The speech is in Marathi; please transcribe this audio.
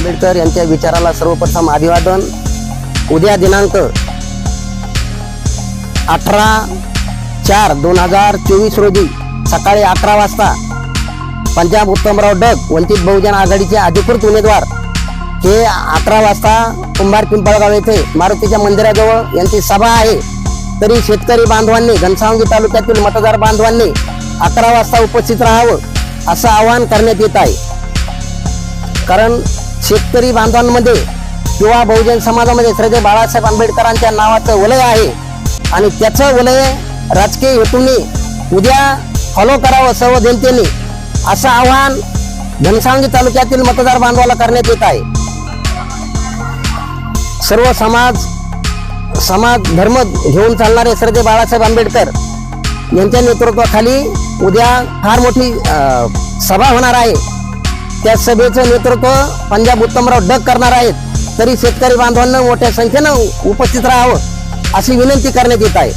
आंबेडकर यांच्या विचाराला सर्वप्रथम अभिवादन। उद्या दिनांक 18/4/2024 रोजी सकाळी 11 वाजता पंजाब उत्तमराव डग वंचित बहुजन आघाडीचे अधिकृत उमेदवार हे 11 वाजता कुंभार पिंपळगाव येथे मारुतीच्या मंदिराजवळ यांची सभा आहे। तरी शेतकरी बांधवांनी, घनसावंगी तालुक्यातील मतदार बांधवांनी 11 वाजता उपस्थित राहावं असं आवाहन करण्यात येत आहे। कारण शेतकरी बांधवांमध्ये किंवा बहुजन समाजामध्ये श्रद्धेय बाळासाहेब आंबेडकरांच्या नावाचं वलय आहे आणि त्याचं वलय राजकीय हेतूंनी उद्या फॉलो करावं सर्व जनतेने, असं आवाहन घनसावंगी तालुक्यातील मतदार बांधवाला करण्यात येत आहे। सर्व समाज धर्म घेऊन चालणारे श्रद्धेय बाळासाहेब आंबेडकर यांच्या नेतृत्वाखाली उद्या फार मोठी सभा होणार आहे। त्या सभेचं नेतृत्व पंजाब उत्तमराव डग करणार आहेत। तरी शेतकरी बांधवांना मोठ्या संख्येनं उपस्थित राहावं अशी विनंती करण्यात येत आहे।